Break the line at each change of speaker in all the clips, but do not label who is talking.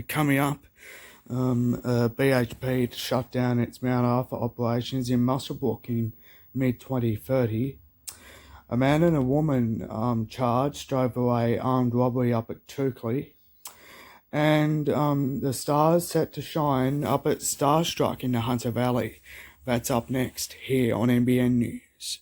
Coming up, BHP shut down its Mount Arthur operations in Muswellbrook in mid-2030. A man and a woman charged over a armed robbery up at Tukley. And the stars set to shine up at Starstruck in the Hunter Valley. That's up next here on NBN News.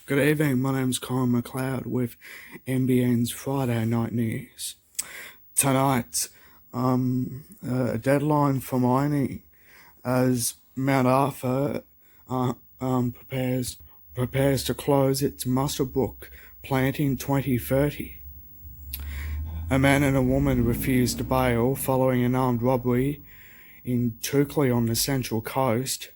Good evening, my name's Colin McLeod with NBN's Friday Night News. Tonight, a deadline for mining as Mount Arthur prepares to close its Muswellbrook plant in 2030. A man and a woman refused to bail following an armed robbery in Tukley on the Central Coast.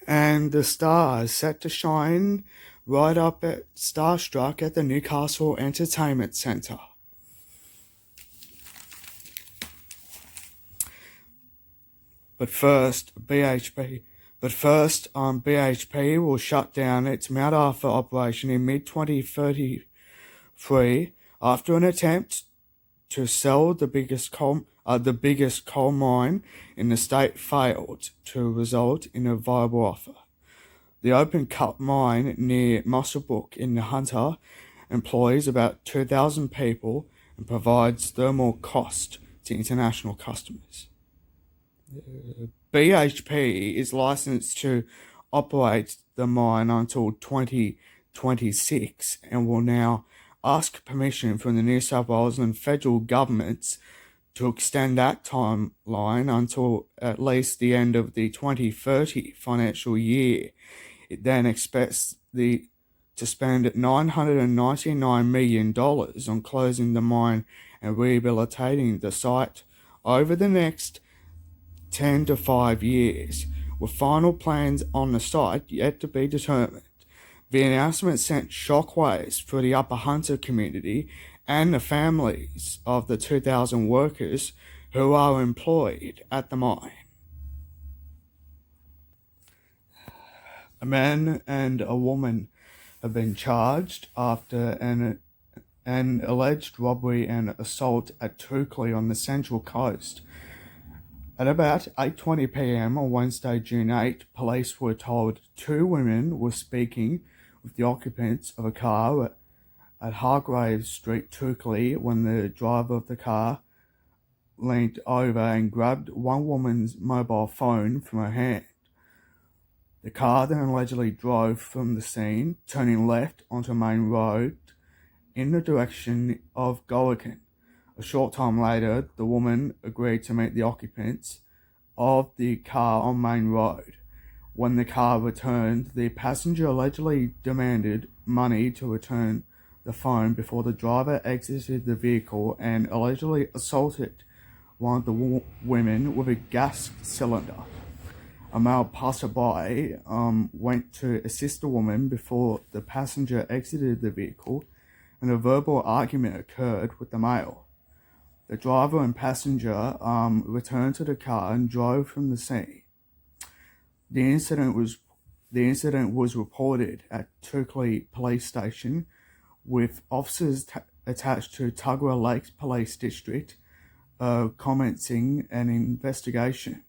And the stars set to shine right up at Starstruck at the Newcastle Entertainment Centre. But first, BHP will shut down its Mount Arthur operation in mid-2033 after an attempt to sell the biggest coal mine in the state failed to result in a viable offer. The open cut mine near Muswellbrook in the Hunter employs about 2,000 people and provides thermal cost to international customers. BHP is licensed to operate the mine until 2026 and will now ask permission from the New South Wales and federal governments to extend that timeline until at least the end of the 2030 financial year. It then expects to spend $999 million on closing the mine and rehabilitating the site over the next 10 to 5 years, with final plans on the site yet to be determined. The announcement sent shockwaves through the Upper Hunter community and the families of the 2,000 workers who are employed at the mine. A man and a woman have been charged after an alleged robbery and assault at Tukley on the Central Coast. At about 8:20 p.m. on Wednesday, June 8, police were told two women were speaking with the occupants of a car at Hargraves Street, Tukley, when the driver of the car leant over and grabbed one woman's mobile phone from her hand. The car then allegedly drove from the scene, turning left onto Main Road in the direction of Gulligan. A short time later, the woman agreed to meet the occupants of the car on Main Road. When the car returned, the passenger allegedly demanded money to return the phone before the driver exited the vehicle and allegedly assaulted one of the women with a gas cylinder. A male passerby went to assist the woman before the passenger exited the vehicle, and a verbal argument occurred with the male. The driver and passenger returned to the car and drove from the scene. The incident was reported at Tukley Police Station, with officers attached to Tuggerah Lakes Police District commencing an investigation.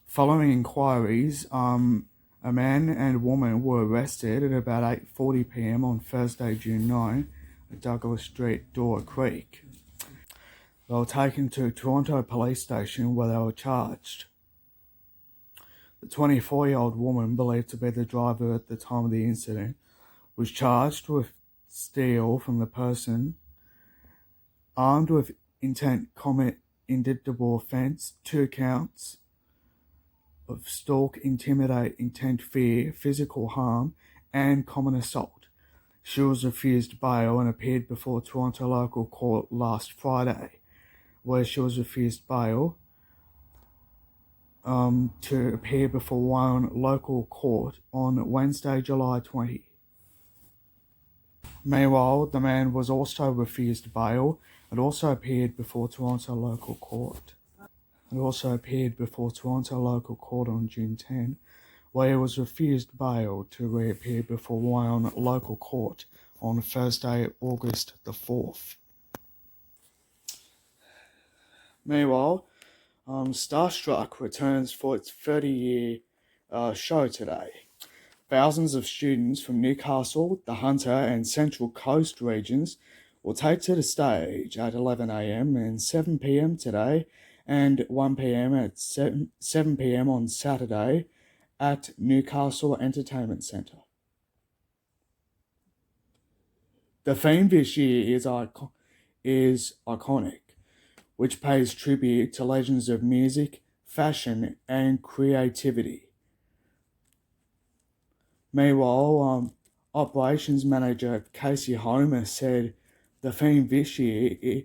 Following inquiries, a man and woman were arrested at about 8:40 p.m. on Thursday, June 9 at Douglas Street, Dora Creek. They were taken to Toronto Police Station where they were charged. The 24-year-old woman, believed to be the driver at the time of the incident, was charged with steal from the person, armed with intent commit indictable offence, 2 counts of stalk, intimidate, intent fear, physical harm, and common assault. She was refused bail and appeared before Toronto local court last Friday, where she was refused bail to appear before one local court on Wednesday, July 20. Meanwhile, the man was also refused bail and also appeared before Toronto local court. It also appeared before Toronto local court on June 10, where he was refused bail to reappear before one local court on Thursday, August the 4th. Meanwhile, Starstruck returns for its 30-year show today. Thousands of students from Newcastle, the Hunter and Central Coast regions will take to the stage at 11 a.m. and 7 p.m. today and 1 p.m. at 7 p.m. on Saturday at Newcastle Entertainment Centre. The theme this year is iconic, which pays tribute to legends of music, fashion, and creativity. Meanwhile, operations manager Casey Homer said the theme this year,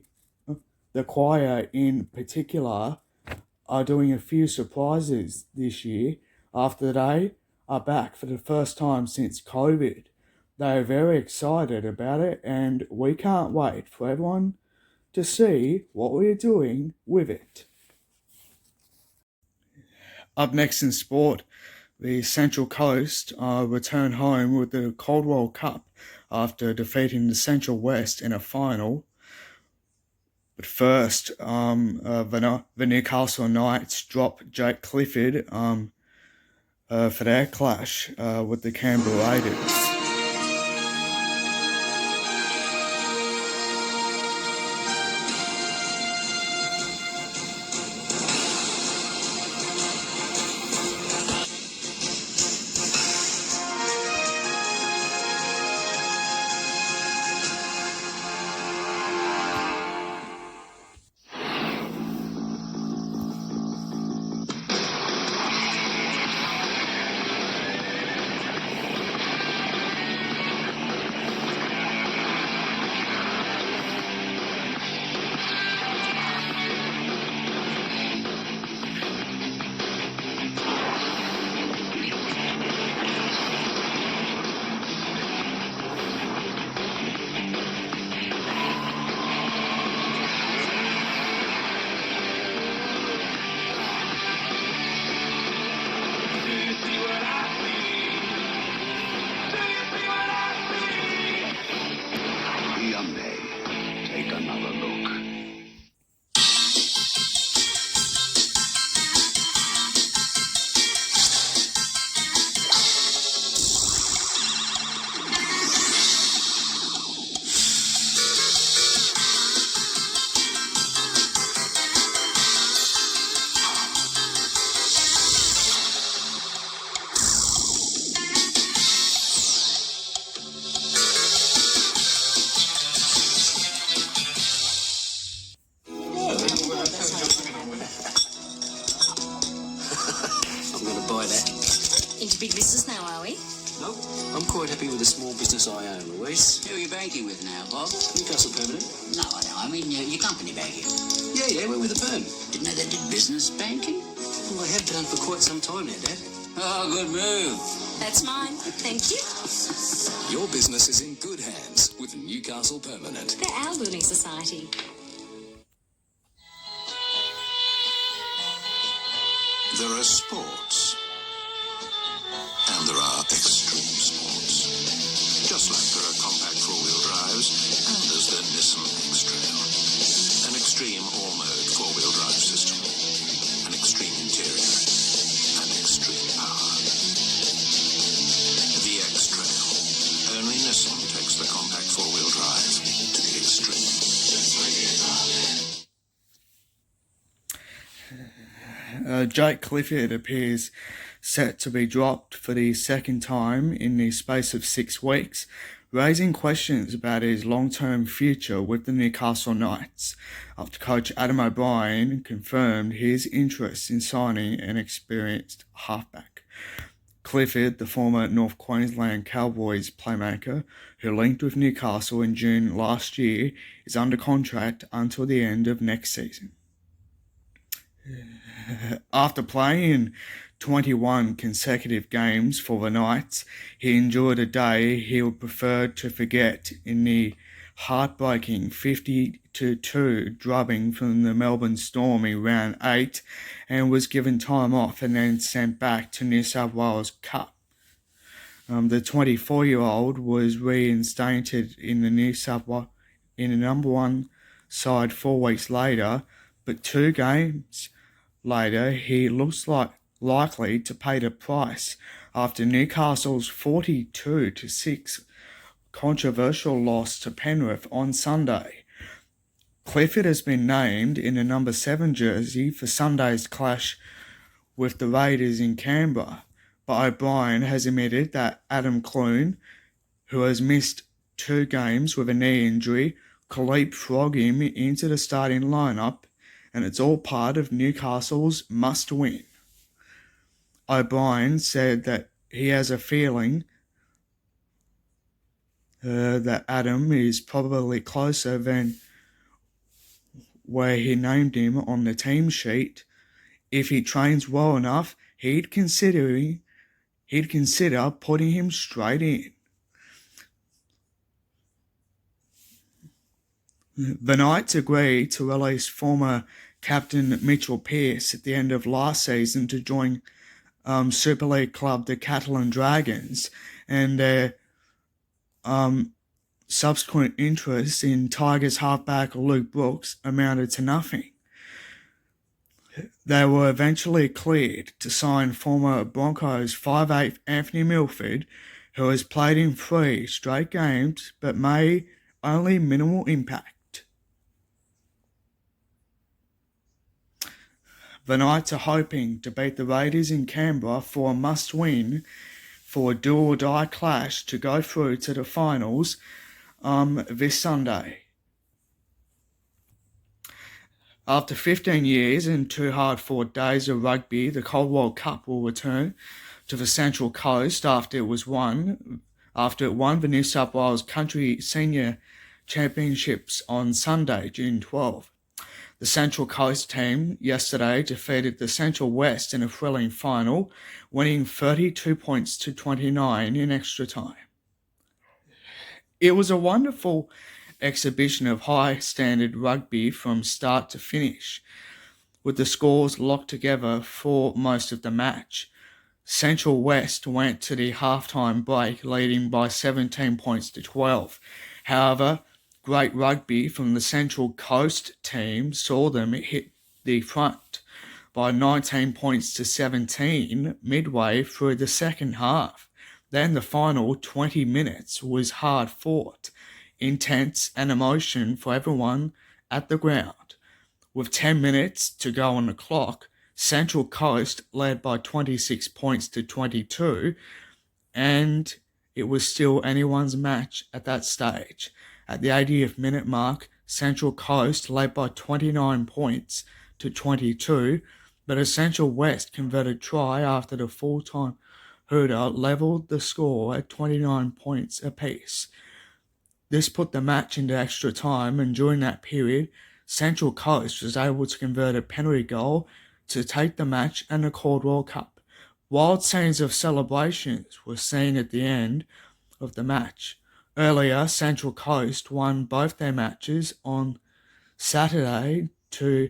the choir in particular, are doing a few surprises this year after they are back for the first time since COVID. They are very excited about it, and we can't wait for everyone to see what we're doing with it. Up next in sport, the Central Coast return home with the Caldwell Cup after defeating the Central West in a final. But first, the Newcastle Knights drop Jake Clifford for their clash with the Canberra Raiders.
Into big business now, are we?
No, I'm quite happy with the small business I own, Louise.
Who are you banking with now, Bob?
Newcastle Permanent.
No, I know. I mean, your company banking.
Yeah, we're with the firm.
Didn't know they did business banking?
Well, I have done for quite some time now, Dad.
Oh, good move. That's mine. Thank you.
Your business is in good hands with Newcastle Permanent.
They're our Building Society.
There are sports, and there are extreme sports. Just like there are compact four-wheel drives, and there's the Nissan X-Trail. An extreme all-mode four-wheel drive system, an extreme interior, and extreme power. The X-Trail. Only Nissan takes the compact four-wheel drive to the extreme.
Jake Clifford appears set to be dropped for the second time in the space of 6 weeks, raising questions about his long-term future with the Newcastle Knights, after coach Adam O'Brien confirmed his interest in signing an experienced halfback. Clifford, the former North Queensland Cowboys playmaker who linked with Newcastle in June last year, is under contract until the end of next season. After playing in 21 consecutive games for the Knights, he endured a day he would prefer to forget in the heartbreaking 50-2 drubbing from the Melbourne Storm in round 8, and was given time off and then sent back to New South Wales Cup. The 24-year-old was reinstated in the number one side 4 weeks later, but 2 games later he looks likely to pay the price after Newcastle's 42-6 controversial loss to Penrith on Sunday. Clifford has been named in the number 7 jersey for Sunday's clash with the Raiders in Canberra, but O'Brien has admitted that Adam Clune, who has missed 2 games with a knee injury, could leapfrog him into the starting lineup, and it's all part of Newcastle's must-win. O'Brien said that he has a feeling that Adam is probably closer than where he named him on the team sheet. If he trains well enough, he'd consider putting him straight in. The Knights agreed to release former captain Mitchell Pearce at the end of last season to join Super League club the Catalan Dragons, and their subsequent interest in Tigers halfback Luke Brooks amounted to nothing. They were eventually cleared to sign former Broncos 5'8" Anthony Milford, who has played in 3 straight games but made only minimal impact. The Knights are hoping to beat the Raiders in Canberra for a must-win for a do-or-die clash to go through to the finals this Sunday. After 15 years and 2 hard-fought days of rugby, the Coldwell Cup will return to the Central Coast after it won the New South Wales Country Senior Championships on Sunday, June 12. The Central Coast team yesterday defeated the Central West in a thrilling final, winning 32 points to 29 in extra time. It was a wonderful exhibition of high-standard rugby from start to finish, with the scores locked together for most of the match. Central West went to the halftime break leading by 17 points to 12. However, great rugby from the Central Coast team saw them hit the front by 19 points to 17 midway through the second half. Then the final 20 minutes was hard fought, intense and emotion for everyone at the ground. With 10 minutes to go on the clock, Central Coast led by 26 points to 22, and it was still anyone's match at that stage. At the 80th minute mark, Central Coast led by 29 points to 22, but a Central West converted try after the full-time hooter levelled the score at 29 points apiece. This put the match into extra time, and during that period, Central Coast was able to convert a penalty goal to take the match and the Caldwell Cup. Wild scenes of celebrations were seen at the end of the match. Earlier, Central Coast won both their matches on Saturday to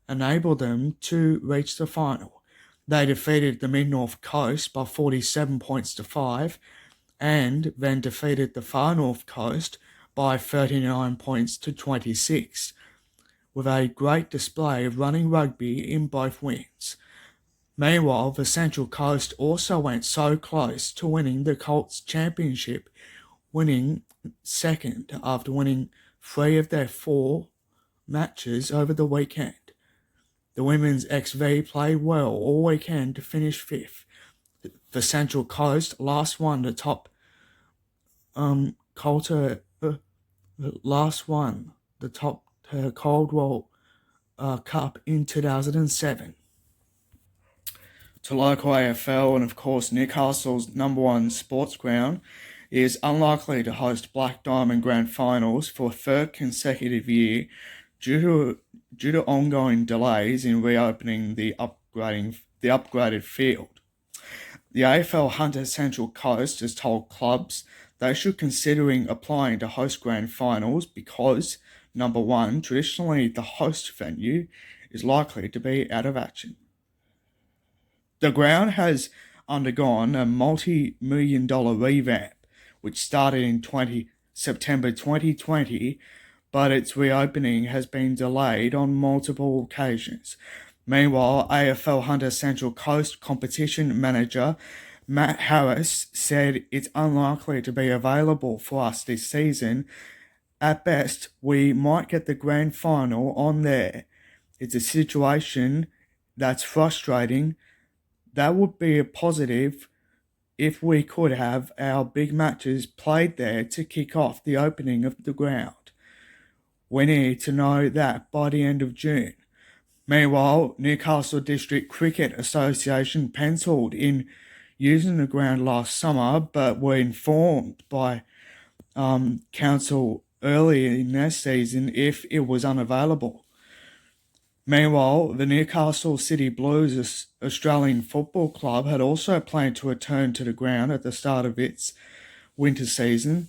enable them to reach the final. They defeated the Mid-North Coast by 47 points to 5, and then defeated the Far North Coast by 39 points to 26, with a great display of running rugby in both wins. Meanwhile, the Central Coast also went so close to winning the Colts Championship, winning second after winning 3 of their 4 matches over the weekend. The women's XV played well all weekend to finish 5th. The Central Coast last won the top Caldwell Cup in 2007. to local AFL, and of course Newcastle's number one sports ground is unlikely to host Black Diamond Grand Finals for a third consecutive year due to ongoing delays in reopening the upgraded field. The AFL Hunter Central Coast has told clubs they should considering applying to host grand finals because, number one, traditionally the host venue is likely to be out of action. The ground has undergone a multi-million dollar revamp, which started in September 2020, but its reopening has been delayed on multiple occasions. Meanwhile, AFL Hunter Central Coast competition manager Matt Harris said it's unlikely to be available for us this season. At best, we might get the grand final on there. It's a situation that's frustrating. That would be a positive if we could have our big matches played there to kick off the opening of the ground. We need to know that by the end of June. Meanwhile, Newcastle District Cricket Association penciled in using the ground last summer, but were informed by council early in their season if it was unavailable. Meanwhile, the Newcastle City Blues Australian Football Club had also planned to return to the ground at the start of its winter season.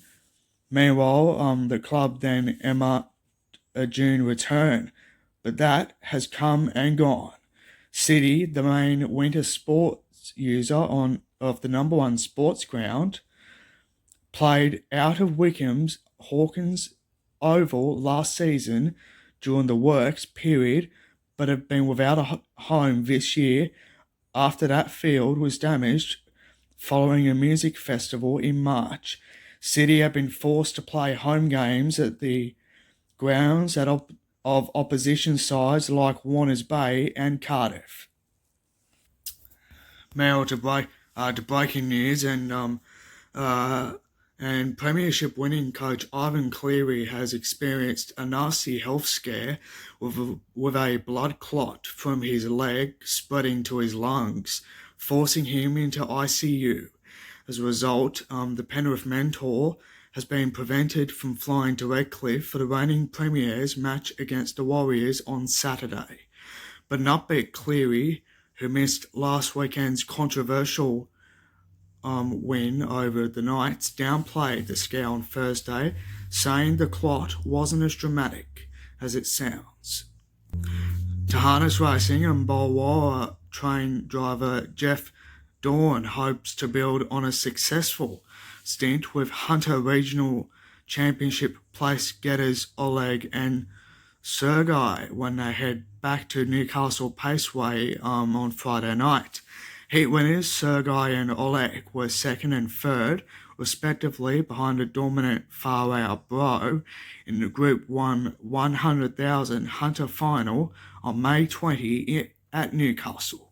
Meanwhile, the club then earmarked a June return, but that has come and gone. City, the main winter sports user of the number one sports ground, played out of Wickham's Hawkins Oval last season during the works period, but have been without a home this year after that field was damaged following a music festival in March. City have been forced to play home games at the grounds of opposition sides like Warners Bay and Cardiff. Now to breaking news, and Premiership winning coach Ivan Cleary has experienced a nasty health scare with a blood clot from his leg spreading to his lungs, forcing him into ICU. As a result, the Penrith mentor has been prevented from flying to Redcliffe for the reigning Premier's match against the Warriors on Saturday. But an upbeat Cleary, who missed last weekend's controversial win over the Knights, downplayed the scare on Thursday, saying the clot wasn't as dramatic as it sounds. To harness racing, and Bulwara train driver Jeff Dawn hopes to build on a successful stint with Hunter Regional Championship place getters Oleg and Sergei when they head back to Newcastle Paceway on Friday night. Heat winners Sergei and Oleg were second and third, respectively, behind a dominant far-out Bro in the Group 1 $100,000 Hunter final on May 20 at Newcastle.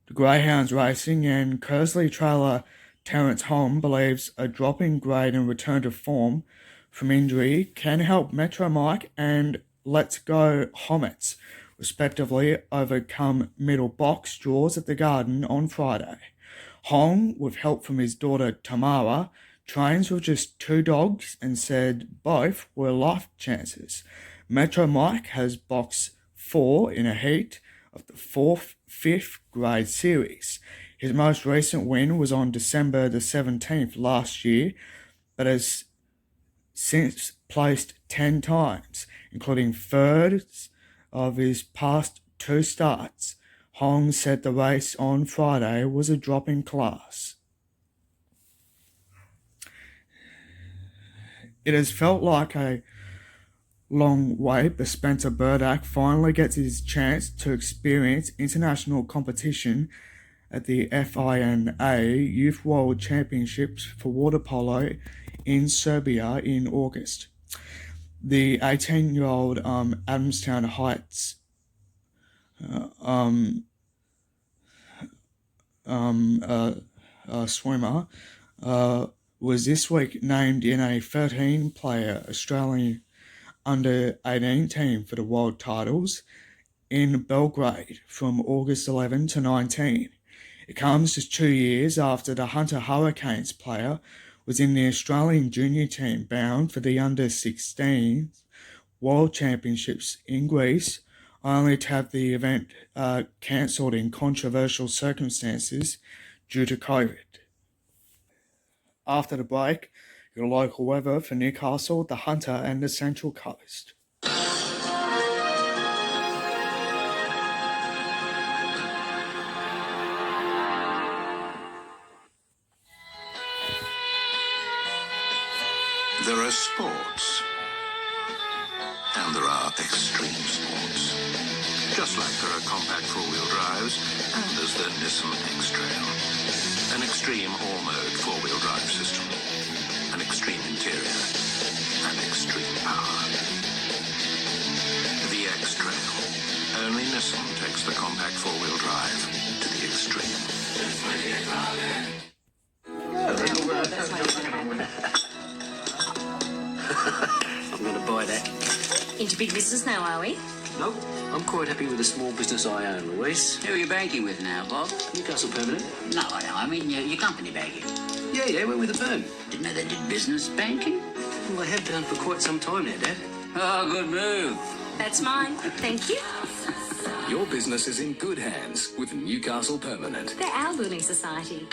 The Greyhounds Racing and Kersley trailer Terence Holm believes a drop in grade and return to form from injury can help Metro Mike and Let's Go Homets, respectively, overcome middle box draws at the Garden on Friday. Hong, with help from his daughter Tamara, trains with just 2 dogs and said both were life chances. Metro Mike has boxed 4 in a heat of the 5th grade series. His most recent win was on December the 17th last year, but has since placed 10 times, including thirds of his past 2 starts. Hong said the race on Friday was a drop in class. It has felt like a long wait, but Spencer Burdak finally gets his chance to experience international competition at the FINA Youth World Championships for water polo in Serbia in August. The 18-year-old Adamstown Heights swimmer was this week named in a 13-player Australian under-18 team for the world titles in Belgrade from August 11 to 19. It comes just 2 years after the Hunter Hurricanes player was in the Australian junior team bound for the under-16 World Championships in Greece, only to have the event cancelled in controversial circumstances due to COVID. After the break, your local weather for Newcastle, the Hunter and the Central Coast.
There are sports, and there are extreme sports. Just like there are compact four-wheel drives, and there's the Nissan X-Trail. An extreme all-mode four-wheel drive system, an extreme interior, and extreme power. The X-Trail. Only Nissan takes the compact four-wheel drive to the extreme.
I'm going to buy that.
Into big business now, are we?
Nope, I'm quite happy with the small business I own, Louise.
Who are you banking with now, Bob?
Newcastle Permanent.
No, I mean your company banking.
Yeah, we're with the firm.
Didn't know they did business banking.
Well, they have done for quite some time now, Dad.
Oh, good move.
That's mine. Thank you.
Your business is in good hands with Newcastle Permanent.
They're our building society.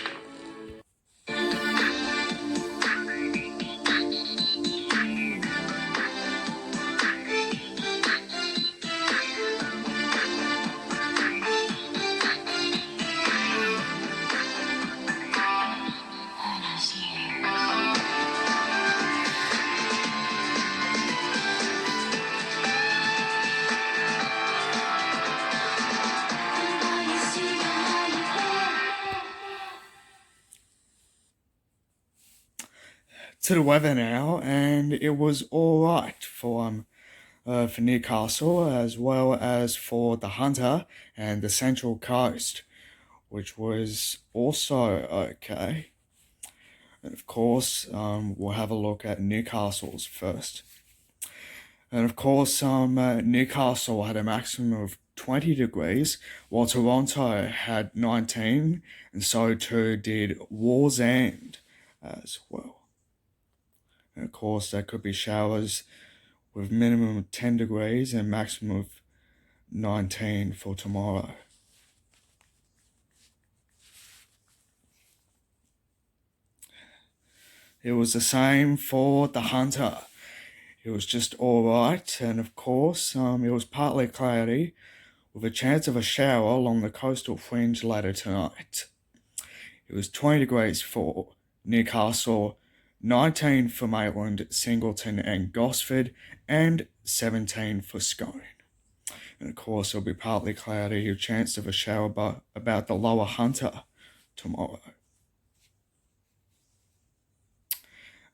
To the weather now, and it was all right for Newcastle as well as for the Hunter and the Central Coast, which was also okay. And of course, we'll have a look at Newcastle's first. And of course, Newcastle had a maximum of 20 degrees, while Toronto had 19, and so too did Wallsend as well. And of course, there could be showers with minimum of 10 degrees and maximum of 19 for tomorrow. It was the same for the Hunter. It was just alright, and of course, it was partly cloudy with a chance of a shower along the coastal fringe later tonight. It was 20 degrees for Newcastle, 19 for Maitland, Singleton and Gosford, and 17 for Scone. And of course, it'll be partly cloudy, a chance of a shower about the lower Hunter tomorrow.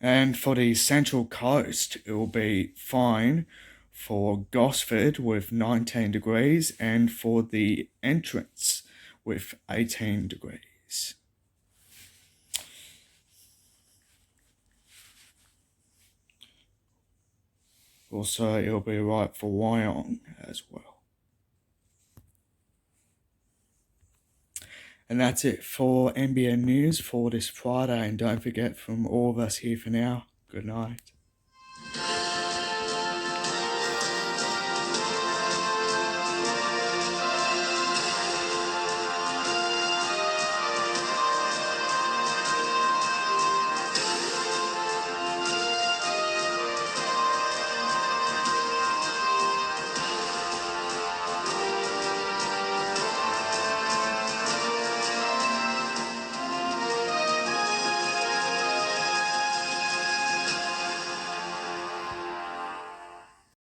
And for the Central Coast, it will be fine for Gosford with 19 degrees and for the entrance with 18 degrees. Also, it'll be right for Wyong as well. And that's it for NBN News for this Friday. And don't forget, from all of us here for now, good night.